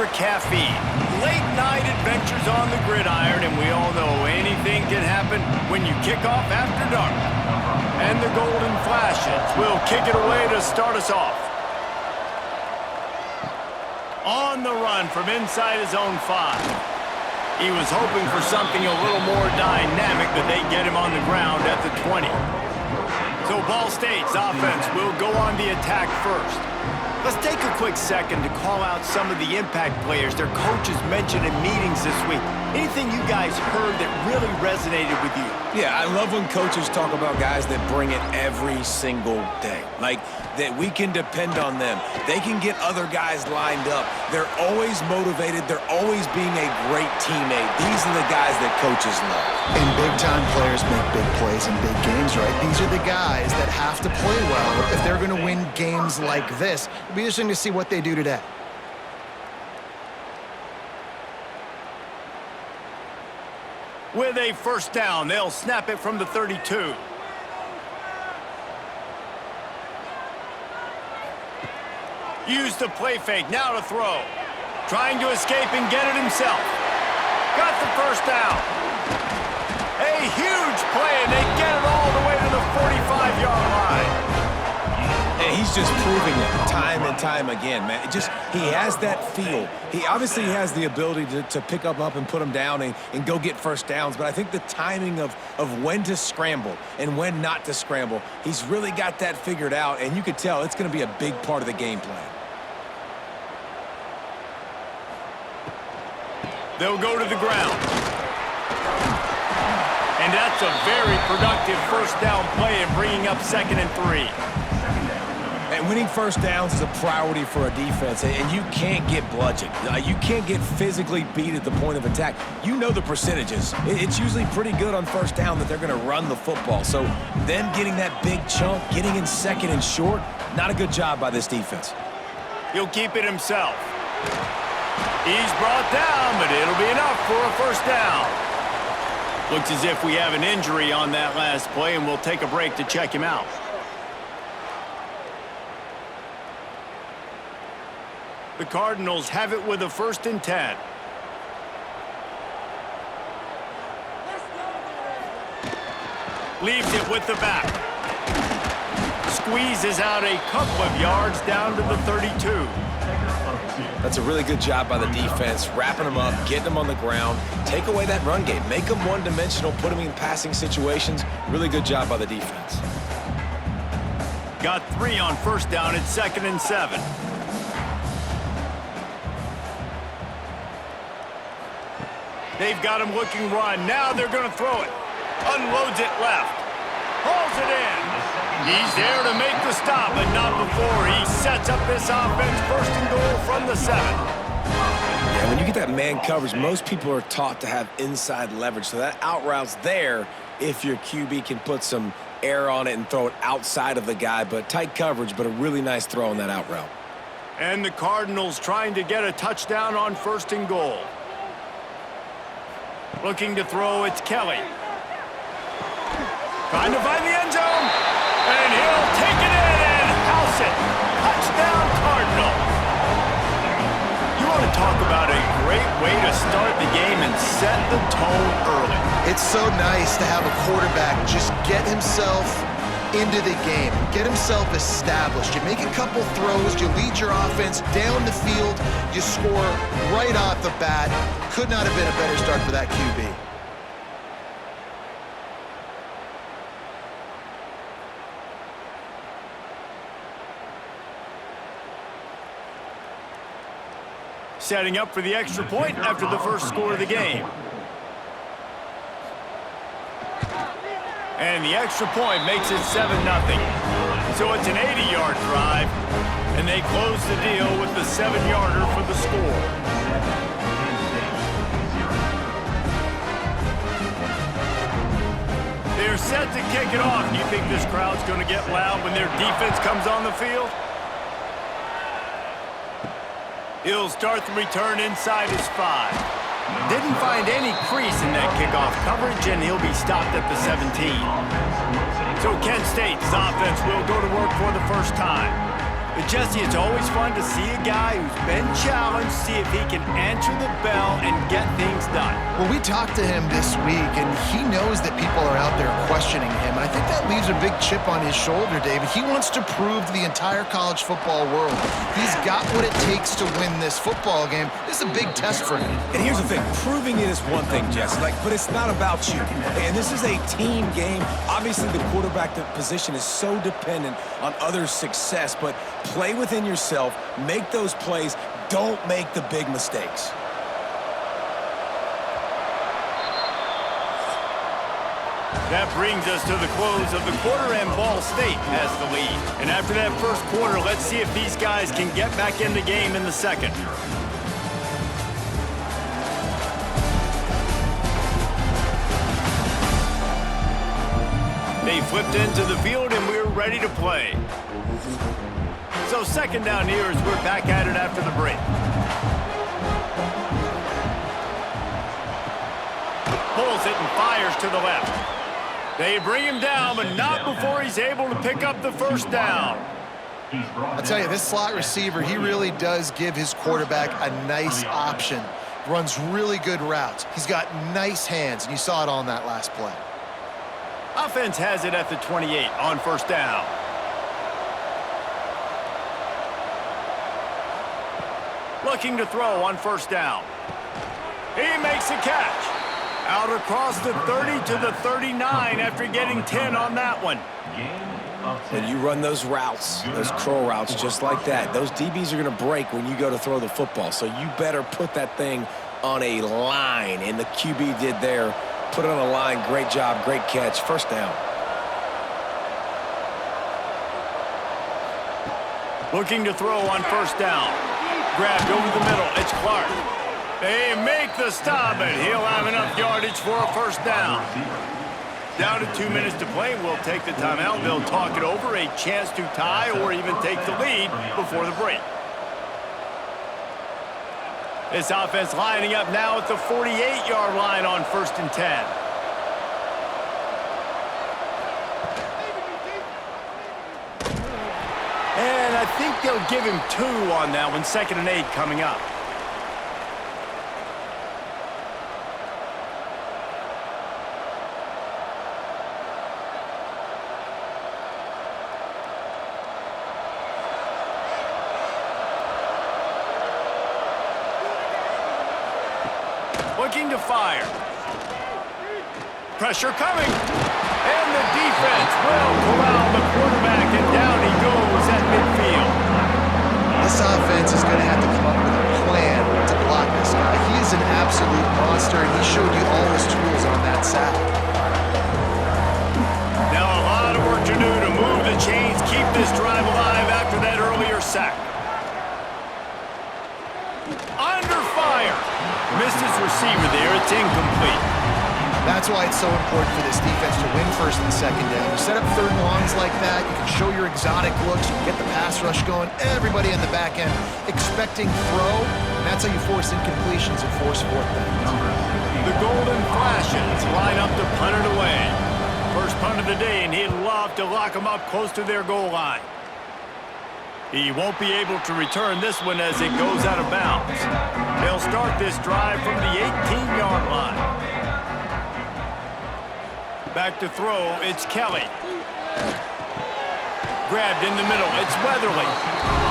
extra caffeine. Late night adventures on the gridiron, and we all know anything can happen when you kick off after dark. And the golden flashes will kick it away to start us off. On the run from inside his own 5. He was hoping for something a little more dynamic, but they get him on the ground at the 20. So Ball State's offense will go on the attack first. Let's take a quick second to call out some of the impact players their coaches mentioned in meetings this week. Anything you guys heard that really resonated with you? Yeah, I love when coaches talk about guys that bring it every single day. Like, that we can depend on them. They can get other guys lined up. They're always motivated. They're always being a great teammate. These are the guys that coaches love. And big-time players make big plays in big games, right? These are the guys that have to play well if they're going to win games like this. It'll be interesting to see what they do today. With a first down, they'll snap it from the 32. Use the play fake, now to throw. Trying to escape and get it himself. Got the first down. A huge play, and they get it all the way to the 45-yard line. And he's just proving it time and time again, man. He has that feel. He obviously has the ability to pick up and put them down and go get first downs, but I think the timing of when to scramble and when not to scramble, he's really got that figured out, and you could tell it's going to be a big part of the game plan. They'll go to the ground. And that's a very productive first down play and bringing up 2nd and 3. And winning first downs is a priority for a defense, and you can't get bludgeoned. You can't get physically beat at the point of attack. You know the percentages. It's usually pretty good on first down that they're going to run the football. So them getting that big chunk, getting in 2nd and short, not a good job by this defense. He'll keep it himself. He's brought down, but it'll be enough for a first down. Looks as if we have an injury on that last play, and we'll take a break to check him out. The Cardinals have it with a 1st and 10. Leaves it with the back. Squeezes out a couple of yards down to the 32. That's a really good job by the defense, wrapping them up, getting them on the ground, take away that run game, make them one-dimensional, put them in passing situations. Really good job by the defense. Got 3 on first down at 2nd and 7. They've got him looking run. Now they're going to throw it. Unloads it left. Hauls it in. He's there to make the stop, but not before he sets up this offense 1st and goal from the 7. Yeah, when you get that man coverage, most people are taught to have inside leverage. So that out route's there if your QB can put some air on it and throw it outside of the guy. But tight coverage, but a really nice throw on that out route. And the Cardinals trying to get a touchdown on 1st and goal. Looking to throw, it's Kelly. Trying to find the end zone. And he'll take it in and house it. Touchdown, Cardinals. You want to talk about a great way to start the game and set the tone early. It's so nice to have a quarterback just get himself into the game, get himself established. You make a couple throws, you lead your offense down the field, you score right off the bat. Could not have been a better start for that QB. Setting up for the extra point after the first score of the game. And the extra point makes it 7-0. So it's an 80-yard drive, and they close the deal with the 7-yarder for the score. They're set to kick it off. Do you think this crowd's going to get loud when their defense comes on the field? He'll start the return inside his 5. Didn't find any crease in that kickoff coverage, and he'll be stopped at the 17. So Kent State's offense will go to work for the first time. Jesse, it's always fun to see a guy who's been challenged, see if he can answer the bell and get things done. Well, we talked to him this week, and he knows that people are out there questioning him. And I think that leaves a big chip on his shoulder, David. He wants to prove to the entire college football world he's got what it takes to win this football game. This is a big test for him. And here's the thing, proving it is one thing, Jess, but it's not about you. And this is a team game. Obviously, the quarterback position is so dependent on others' success, but play within yourself, make those plays, don't make the big mistakes. That brings us to the close of the quarter, and Ball State has the lead. And after that first quarter, let's see if these guys can get back in the game in the second. They flipped into the field, and we're ready to play. So second down here as we're back at it after the break. Pulls it and fires to the left. They bring him down, but not before he's able to pick up the first down. I'll tell you, this slot receiver, he really does give his quarterback a nice option. Runs really good routes. He's got nice hands, and you saw it on that last play. Offense has it at the 28 on first down. Looking to throw on first down. He makes a catch. Out across the 30 to the 39 after getting 10 on that one. When you run those routes, those curl routes just like that, those DBs are going to break when you go to throw the football. So you better put that thing on a line, and the QB did there. Put it on a line. Great job, great catch. First down. Looking to throw on first down. Grabbed over the middle. It's Clark. They make the stop, and he'll have enough yardage for a first down. Down to 2 minutes to play. We'll take the timeout. They'll talk it over. A chance to tie or even take the lead before the break. This offense lining up now at the 48-yard line on first and 10. And I think they'll give him 2 on that one. 2nd and 8 coming up. Looking to fire. Pressure coming. And the defense will corral the quarterback, and down he goes at midfield. This offense is going to have to come up with a plan to block this guy. He is an absolute monster, and he showed you all his tools on that sack. Now a lot of work to do to move the chains, keep this drive alive after that earlier sack. Under fire. Missed his receiver there. It's incomplete. That's why it's so important for this defense to win first and second down. You set up third and longs like that, you can show your exotic looks, you can get the pass rush going, everybody in the back end expecting throw, and that's how you force incompletions and force fourth downs. The Golden Flashes line up to punt it away. First punt of the day, and he'd love to lock them up close to their goal line. He won't be able to return this one as it goes out of bounds. They'll start this drive from the 18-yard line. Back to throw, it's Kelly. Grabbed in the middle, it's Weatherly.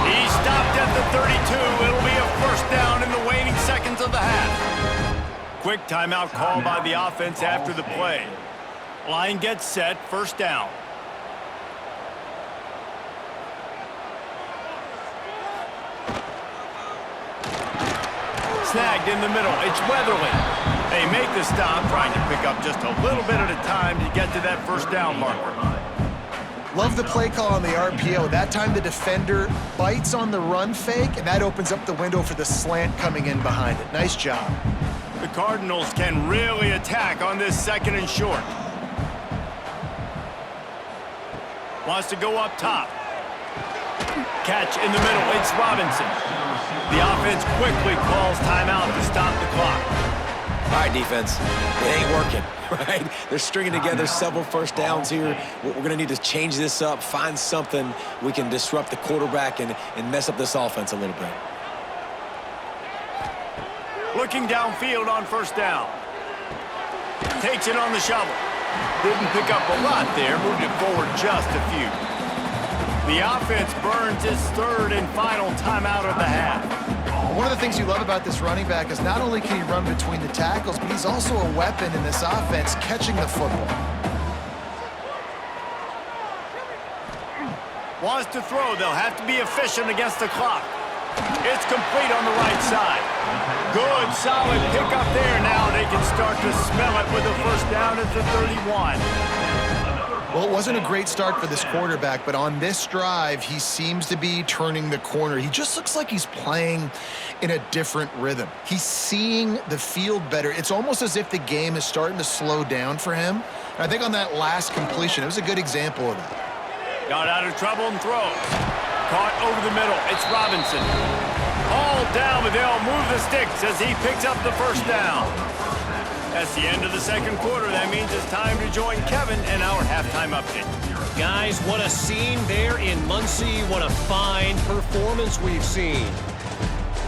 He stopped at the 32. It'll be a first down in the waning seconds of the half. Quick timeout call by the offense after the play. Line gets set, first down. Snagged in the middle, it's Weatherly. They make the stop, trying to pick up just a little bit at a time to get to that first down marker. Love the play call on the RPO. That time the defender bites on the run fake, and that opens up the window for the slant coming in behind it. Nice job. The Cardinals can really attack on this second and short. Wants to go up top. Catch in the middle, it's Robinson. The offense quickly calls timeout to stop the clock. All right, defense, it ain't working, right? They're stringing together several first downs here. We're going to need to change this up, find something we can disrupt the quarterback and mess up this offense a little bit. Looking downfield on first down. Takes it on the shovel. Didn't pick up a lot there, moved it forward just a few. The offense burns its third and final timeout of the half. One of the things you love about this running back is not only can he run between the tackles, but he's also a weapon in this offense catching the football. Wants to throw. They'll have to be efficient against the clock. It's complete on the right side. Good, solid pickup there. Now they can start to smell it with a first down at the 31. Well, it wasn't a great start for this quarterback, but on this drive, he seems to be turning the corner. He just looks like he's playing in a different rhythm. He's seeing the field better. It's almost as if the game is starting to slow down for him. And I think on that last completion, it was a good example of that. Got out of trouble and throws. Caught over the middle. It's Robinson. All down, but they'll move the sticks as he picks up the first down. That's the end of the second quarter. That means it's time to join Kevin in our halftime update. Guys, what a scene there in Muncie. What a fine performance we've seen.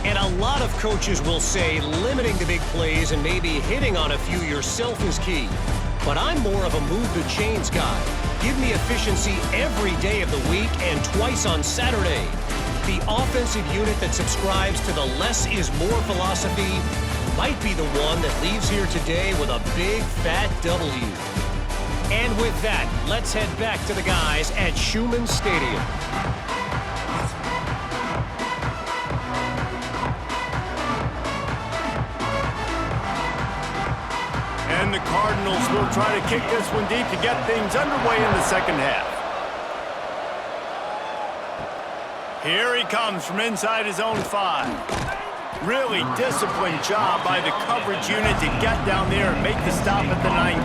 And a lot of coaches will say limiting the big plays and maybe hitting on a few yourself is key. But I'm more of a move the chains guy. Give me efficiency every day of the week and twice on Saturday. The offensive unit that subscribes to the less is more philosophy might be the one that leaves here today with a big fat W. And with that, let's head back to the guys at Schumann Stadium. And the Cardinals will try to kick this one deep to get things underway in the second half. Here he comes from inside his own 5. Really disciplined job by the coverage unit to get down there and make the stop at the 19.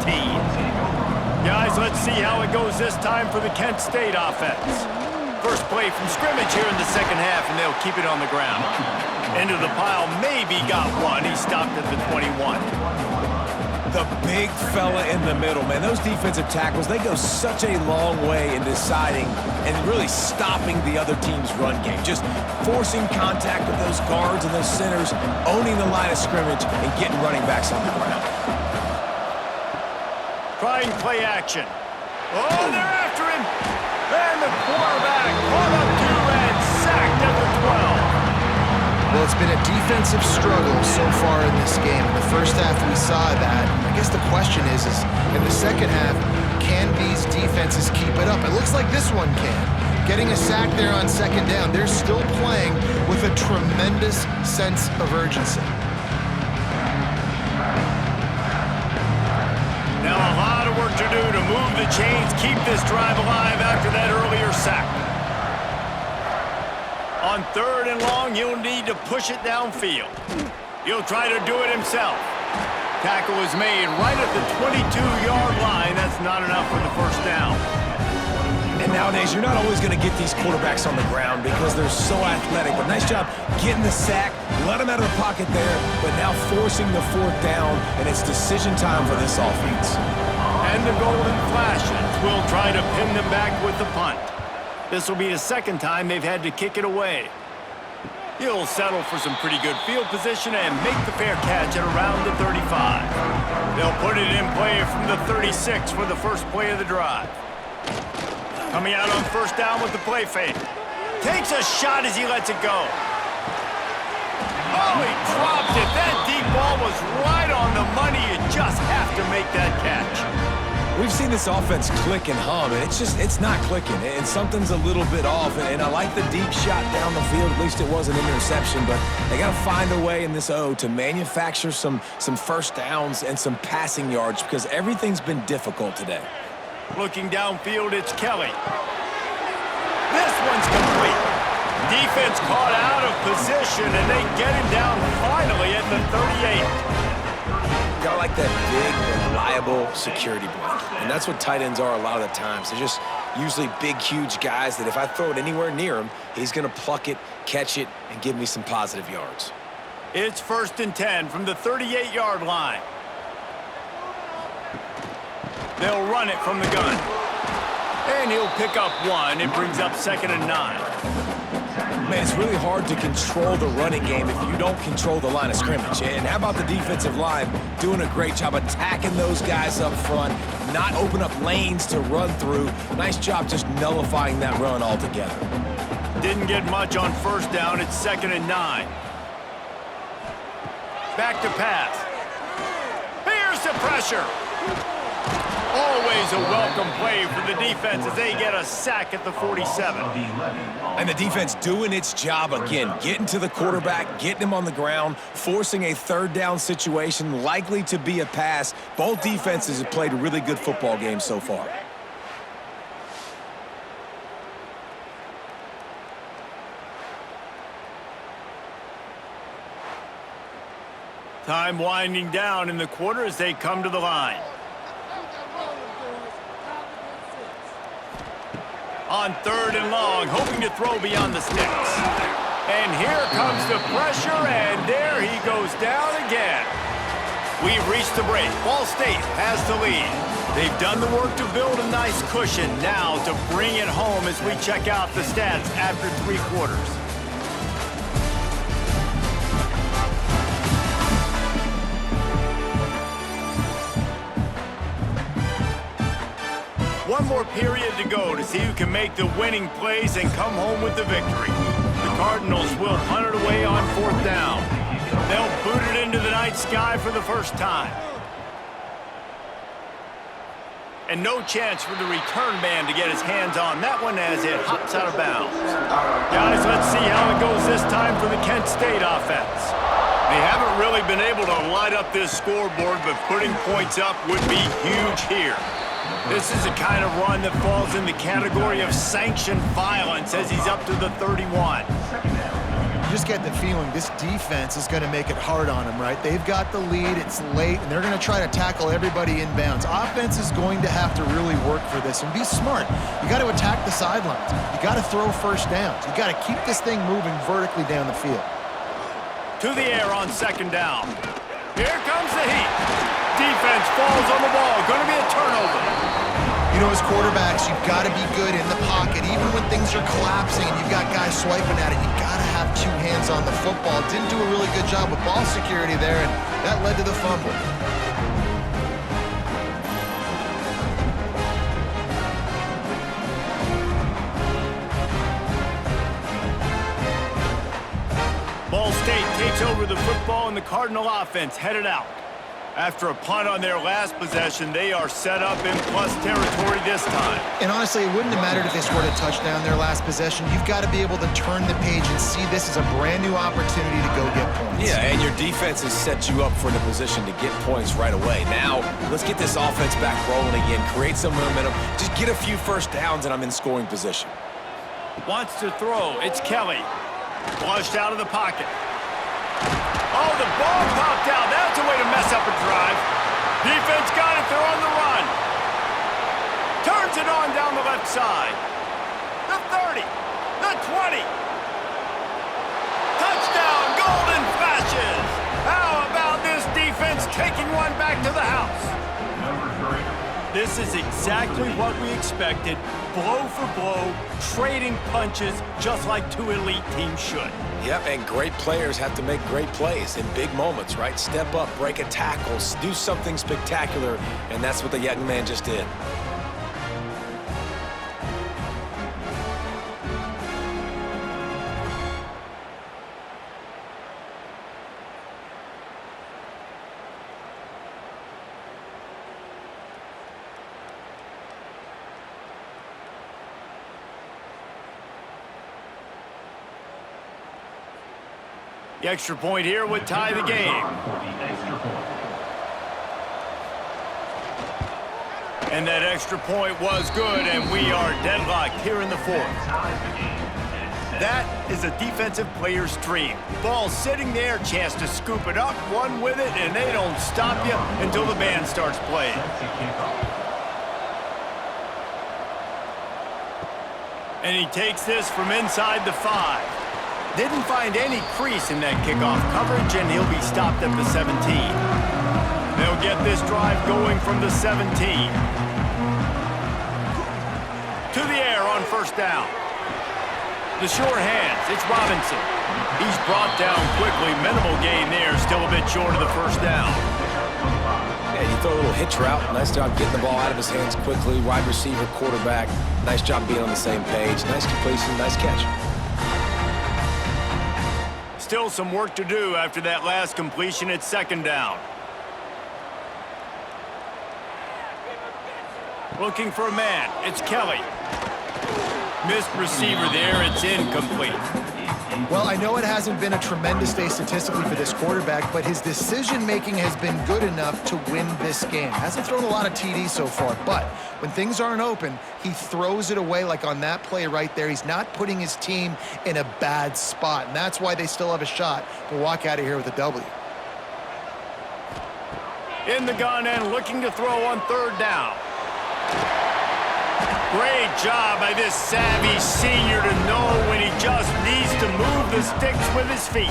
Guys, let's see how it goes this time for the Kent State offense. First play from scrimmage here in the second half, and they'll keep it on the ground. Into the pile, maybe got one. He stopped at the 21. The big fella in the middle, man. Those defensive tackles, they go such a long way in deciding and really stopping the other team's run game. Just forcing contact with those guards and those centers, owning the line of scrimmage, and getting running backs on the ground. Trying play action. Oh, they're after him. And the quarterback caught up to and sacked at the 12. Well, it's been a defensive struggle so far in this game. In the first half, we saw that. I guess the question is in the second half, can these defenses keep it up? It looks like this one can. Getting a sack there on second down, they're still playing with a tremendous sense of urgency. Now a lot of work to do to move the chains, keep this drive alive after that earlier sack. On third and long, he'll need to push it downfield. He'll try to do it himself. Tackle is made right at the 22-yard line. That's not enough for the first down. And nowadays, you're not always going to get these quarterbacks on the ground because they're so athletic. But nice job getting the sack, let them out of the pocket there, but now forcing the fourth down, and it's decision time for this offense. And the golden flashes will try to pin them back with the punt. This will be the second time they've had to kick it away. He'll settle for some pretty good field position and make the fair catch at around the 35. They'll put it in play from the 36 for the first play of the drive. Coming out on first down with the play fake. Takes a shot as he lets it go. Oh, he dropped it. That deep ball was right on the money. You just have to make that catch. We've seen this offense click and hum, and it's not clicking, and something's a little bit off. And I like the deep shot down the field. At least it was an interception, but they got to find a way in this O to manufacture some first downs and some passing yards because everything's been difficult today. Looking downfield, it's Kelly. This one's complete. Defense caught out of position, and they get him down finally at the 38. I like that big, reliable security blanket. And that's what tight ends are a lot of the times. They're just usually big, huge guys that if I throw it anywhere near him, he's going to pluck it, catch it, and give me some positive yards. It's 1st and 10 from the 38-yard line. They'll run it from the gun. And he'll pick up 1. It brings up 2nd and 9. Man, it's really hard to control the running game if you don't control the line of scrimmage. And how about the defensive line doing a great job attacking those guys up front, not open up lanes to run through. Nice job just nullifying that run altogether. Didn't get much on 1st down. It's 2nd and 9. Back to pass. Here's the pressure. Always a welcome play for the defense as they get a sack at the 47. And the defense doing its job again, getting to the quarterback, getting him on the ground, forcing a 3rd down situation, likely to be a pass. Both defenses have played a really good football game so far. Time winding down in the quarter as they come to the line. On 3rd and long, hoping to throw beyond the sticks. And here comes the pressure, and there he goes down again. We've reached the break. Ball State has the lead. They've done the work to build a nice cushion. Now to bring it home as we check out the stats after 3 quarters. One more period to go to see who can make the winning plays and come home with the victory. The Cardinals will punt it away on 4th down. They'll boot it into the night sky for the first time. And no chance for the return man to get his hands on that one as it hops out of bounds. Guys, let's see how it goes this time for the Kent State offense. They haven't really been able to light up this scoreboard, but putting points up would be huge here. This is a kind of run that falls in the category of sanctioned violence as he's up to the 31. You just get the feeling this defense is going to make it hard on them, right? They've got the lead, it's late, and they're going to try to tackle everybody inbounds. Offense is going to have to really work for this and be smart. You got to attack the sidelines. You got to throw 1st downs. You got to keep this thing moving vertically down the field. To the air on 2nd down. Here comes the heat. Defense falls on the ball. Going to be a turnover. You know, as quarterbacks, you've got to be good in the pocket. Even when things are collapsing and you've got guys swiping at it, you've got to have 2 hands on the football. Didn't do a really good job with ball security there, and that led to the fumble. Ball State takes over the football, and the Cardinal offense headed out. After a punt on their last possession, they are set up in plus territory this time. And honestly, it wouldn't have mattered if they scored a touchdown their last possession. You've got to be able to turn the page and see this as a brand new opportunity to go get points. Yeah, and your defense has set you up for the position to get points right away. Now, let's get this offense back rolling again, create some momentum, just get a few 1st downs, and I'm in scoring position. Wants to throw. It's Kelly. Flushed out of the pocket. Oh, the ball popped out. That's a way to mess up a drive. Defense got it. They're on the run. Turns it on down the left side. The 30. The 20. Touchdown. Golden flashes. How about this defense taking one back to the house? This is exactly what we expected. Blow for blow, trading punches, just like 2 elite teams should. Yep, and great players have to make great plays in big moments, right? Step up, break a tackle, do something spectacular, and that's what the young man just did. The extra point here would tie the game. And that extra point was good, and we are deadlocked here in the 4th. That is a defensive player's dream. Ball sitting there, chance to scoop it up, run with it, and they don't stop you until the band starts playing. And he takes this from inside the 5. Didn't find any crease in that kickoff coverage, and he'll be stopped at the 17. They'll get this drive going from the 17. To the air on first down. The sure hands, it's Robinson. He's brought down quickly. Minimal gain there, still a bit short of the first down. Yeah, you throw a little hitch route. Nice job getting the ball out of his hands quickly. Wide receiver, quarterback. Nice job being on the same page. Nice completion, nice catch. Still some work to do after that last completion at second down. Looking for a man. It's Kelly. Missed receiver there. It's incomplete. Well, I know it hasn't been a tremendous day statistically for this quarterback, but his decision-making has been good enough to win this game. Hasn't thrown a lot of TDs so far, but when things aren't open, he throws it away like on that play right there. He's not putting his team in a bad spot, and that's why they still have a shot to walk out of here with a W. In the gun and looking to throw on third down. Great job by this savvy senior to know when he just needs to move the sticks with his feet.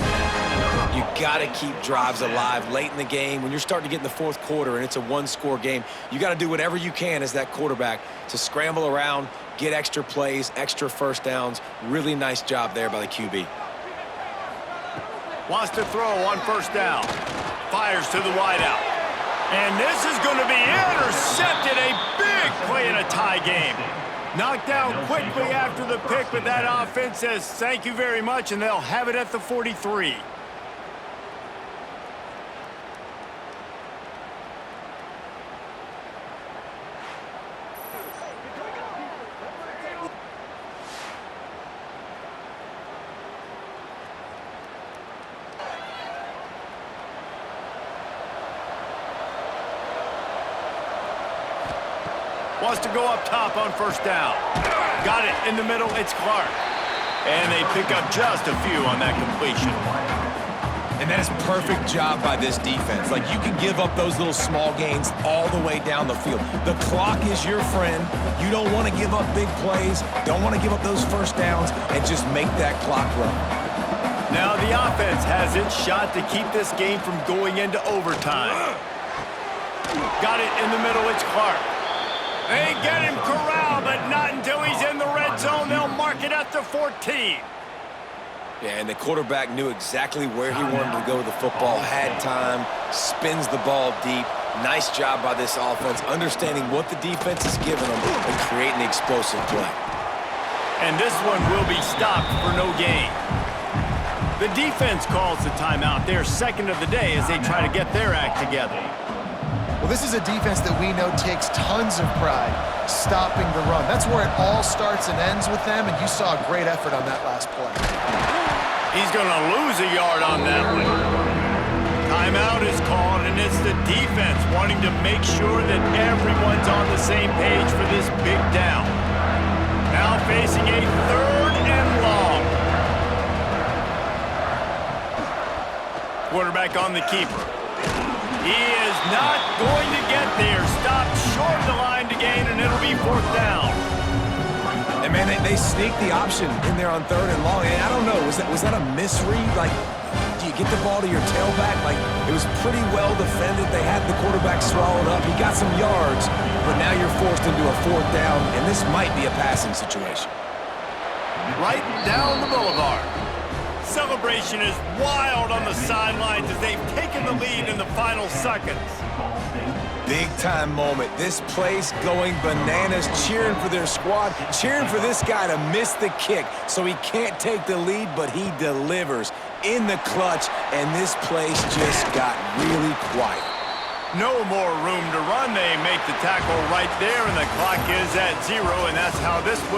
You got to keep drives alive late in the game. When you're starting to get in the fourth quarter and it's a one-score game, you got to do whatever you can as that quarterback to scramble around, get extra plays, extra first downs. Really nice job there by the QB. Wants to throw on first down. Fires to the wideout. And this is going to be intercepted. A big play in a tie game. Knocked down quickly after the pick, but that offense says thank you very much, and they'll have it at the 43. Wants to go up top on first down. Got it in the middle. It's Clark. And they pick up just a few on that completion. And that is perfect job by this defense. Like, you can give up those little small gains all the way down the field. The clock is your friend. You don't want to give up big plays. Don't want to give up those first downs and just make that clock run. Now the offense has its shot to keep this game from going into overtime. Got it in the middle. It's Clark. They get him corralled, but not until he's in the red zone. They'll mark it at the 14. Yeah, and the quarterback knew exactly where he wanted to go with the football, had time, spins the ball deep. Nice job by this offense, understanding what the defense is giving them and creating the explosive play. And this one will be stopped for no gain. The defense calls the timeout. They're second of the day as they try to get their act together. Well, this is a defense that we know takes tons of pride stopping the run. That's where it all starts and ends with them, and you saw a great effort on that last play. He's going to lose a yard on that one. Timeout is called, and it's the defense wanting to make sure that everyone's on the same page for this big down. Now facing a third and long. Quarterback on the keeper. He is not going to get there. Stopped short of the line to gain, and it'll be fourth down. And, man, they sneaked the option in there on third and long. And I don't know, was that a misread? Like, do you get the ball to your tailback? Like, it was pretty well defended. They had the quarterback swallowed up. He got some yards, but now you're forced into a fourth down, and this might be a passing situation. Right down the boulevard. Celebration is wild on the sidelines as they've taken the lead in the final seconds. Big-time moment. This place going bananas, cheering for their squad, cheering for this guy to miss the kick so he can't take the lead, but he delivers in the clutch, and this place just got really quiet. No more room to run. They make the tackle right there, and the clock is at 0, and that's how this one